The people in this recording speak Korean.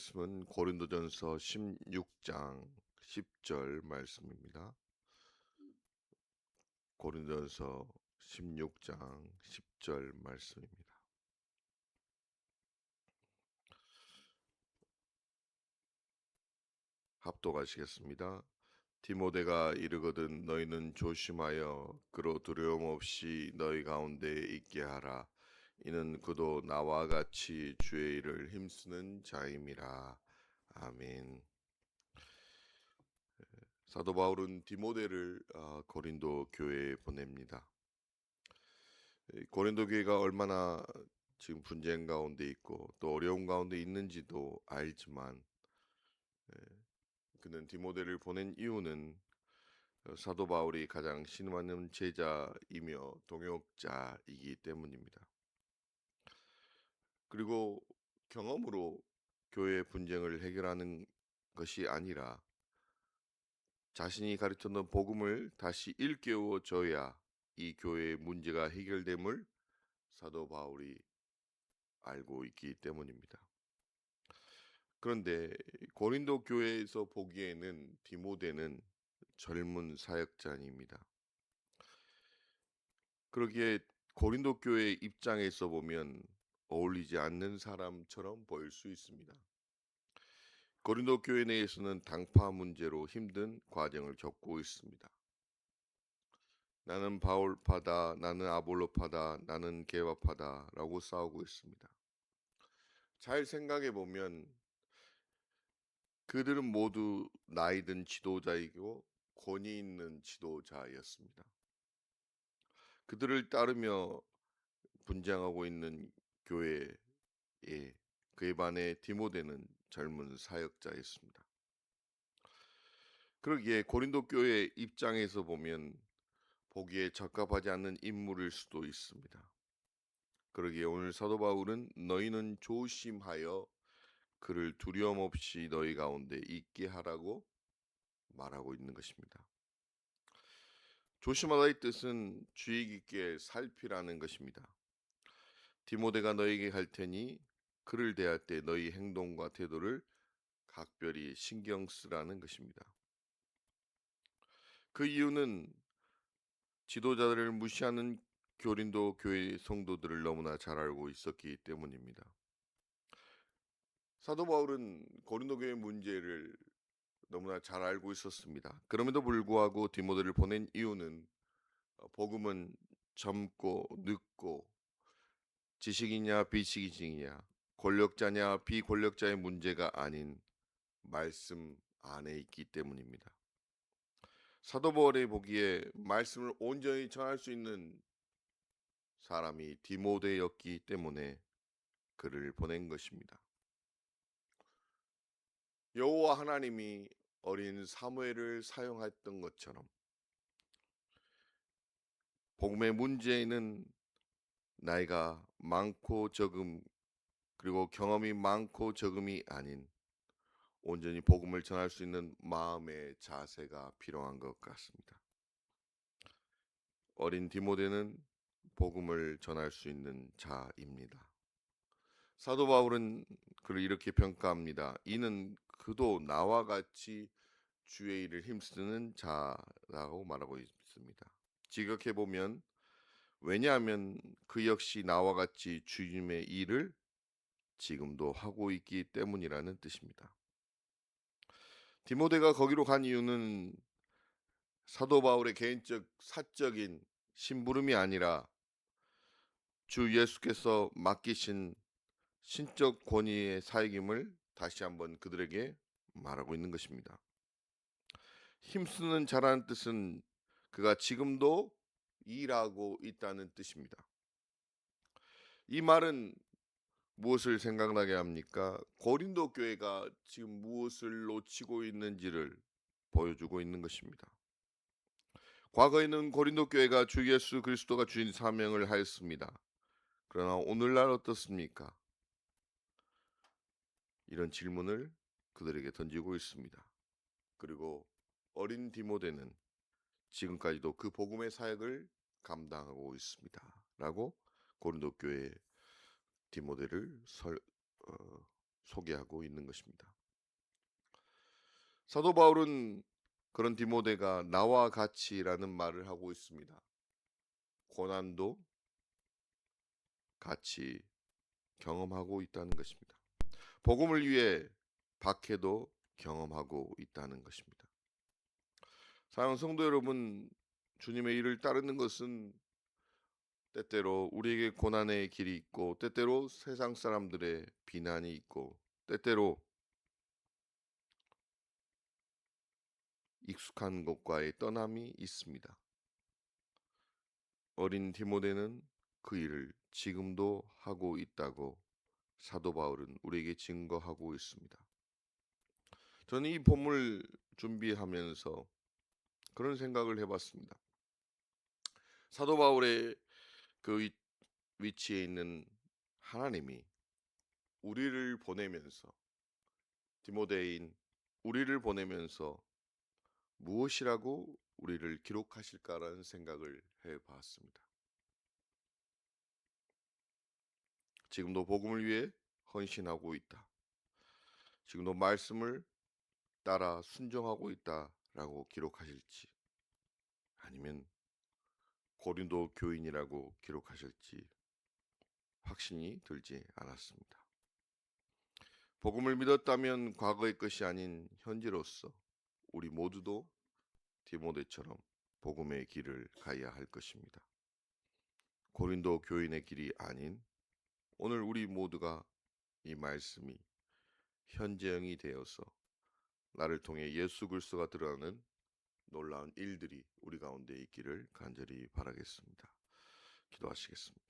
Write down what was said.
말씀은 고린도전서 16장 10절 말씀입니다. 고린도전서 16장 10절 말씀입니다. 합독하시겠습니다. 디모데가 이르거든 너희는 조심하여 그로 두려움 없이 너희 가운데 있게 하라. 이는 그도 나와 같이 주의 일을 힘쓰는 자임이라. 아멘. 사도 바울은 디모데를 고린도 교회에 보냅니다. 고린도 교회가 얼마나 지금 분쟁 가운데 있고 또 어려운 가운데 있는지도 알지만 그는 디모데를 보낸 이유는 사도 바울이 가장 신임하는 제자이며 동역자이기 때문입니다. 그리고 경험으로 교회의 분쟁을 해결하는 것이 아니라 자신이 가르쳤던 복음을 다시 일깨워 줘야 이 교회의 문제가 해결됨을 사도 바울이 알고 있기 때문입니다. 그런데 고린도 교회에서 보기에는 디모데는 젊은 사역자입니다. 그러기에 고린도 교회 입장에서 보면 어울리지 않는 사람처럼 보일 수 있습니다. 고린도 교회 내에서는 당파 문제로 힘든 과정을 겪고 있습니다. 나는 바울파다, 나는 아볼로파다, 나는 게바파다라고 싸우고 있습니다. 잘 생각해 보면 그들은 모두 나이 든 지도자이고 권위 있는 지도자였습니다. 그들을 따르며 분장하고 있는 교회에 그에 반해 디모데는 젊은 사역자였습니다. 그러기에 고린도 교회 입장에서 보면 보기에 적합하지 않는 인물일 수도 있습니다. 그러기에 오늘 사도 바울은 너희는 조심하여 그를 두려움 없이 너희 가운데 있게 하라고 말하고 있는 것입니다. 조심하다의 뜻은 주의 깊게 살피라는 것입니다. 디모데가 너에게 갈 테니 그를 대할 때 너희 행동과 태도를 각별히 신경 쓰라는 것입니다. 그 이유는 지도자들을 무시하는 고린도 교회 성도들을 너무나 잘 알고 있었기 때문입니다. 사도 바울은 고린도 교회 문제를 너무나 잘 알고 있었습니다. 그럼에도 불구하고 디모데를 보낸 이유는 복음은 젊고 늙고 지식이냐 비지식이냐 권력자냐 비권력자의 문제가 아닌 말씀 안에 있기 때문입니다. 사도 바울이 보기에 말씀을 온전히 전할 수 있는 사람이 디모데였기 때문에 그를 보낸 것입니다. 여호와 하나님이 어린 사무엘을 사용했던 것처럼 복음의 문제는 나이가 많고 적음 그리고 경험이 많고 적음이 아닌 온전히 복음을 전할 수 있는 마음의 자세가 필요한 것 같습니다. 어린 디모데는 복음을 전할 수 있는 자입니다. 사도 바울은 그를 이렇게 평가합니다. 이는 그도 나와 같이 주의 일을 힘쓰는 자라고 말하고 있습니다. 지극해 보면 왜냐하면 그 역시 나와 같이 주님의 일을 지금도 하고 있기 때문이라는 뜻입니다. 디모데가 거기로 간 이유는 사도 바울의 개인적 사적인 심부름이 아니라 주 예수께서 맡기신 신적 권위의 사역임을 다시 한번 그들에게 말하고 있는 것입니다. 힘쓰는 자라는 뜻은 그가 지금도 일하고 있다는 뜻입니다. 이 말은 무엇을 생각나게 합니까? 고린도 교회가 지금 무엇을 놓치고 있는지를 보여주고 있는 것입니다. 과거에는 고린도 교회가 주 예수 그리스도가 주인 사명을 하였습니다. 그러나 오늘날 어떻습니까? 이런 질문을 그들에게 던지고 있습니다. 그리고 어린 디모데는 지금까지도 그 복음의 사역을 감당하고 있습니다. 라고 고린도 교회 디모데를 소개하고 있는 것입니다. 사도 바울은 그런 디모데가 나와 같이라는 말을 하고 있습니다. 고난도 같이 경험하고 있다는 것입니다. 복음을 위해 박해도 경험하고 있다는 것입니다. 사랑하는 성도 여러분, 주님의 일을 따르는 것은 때때로 우리에게 고난의 길이 있고, 때때로 세상 사람들의 비난이 있고, 때때로 익숙한 것과의 떠남이 있습니다. 어린 디모데는 그 일을 지금도 하고 있다고 사도 바울은 우리에게 증거하고 있습니다. 저는 이 본문을 준비하면서 그런 생각을 해봤습니다. 사도 바울의 그 위치에 있는 하나님이 우리를 보내면서, 디모데인 우리를 보내면서 무엇이라고 우리를 기록하실까라는 생각을 해봤습니다. 지금도 복음을 위해 헌신하고 있다. 지금도 말씀을 따라 순종하고 있다라고 기록하실지, 아니면 고린도 교인이라고 기록하실지 확신이 들지 않았습니다. 복음을 믿었다면 과거의 것이 아닌 현재로서 우리 모두도 디모데처럼 복음의 길을 가야 할 것입니다. 고린도 교인의 길이 아닌 오늘 우리 모두가 이 말씀이 현재형이 되어서 나를 통해 예수 그리스도가 드러나는 놀라운 일들이 우리 가운데 있기를 간절히 바라겠습니다. 기도하시겠습니다.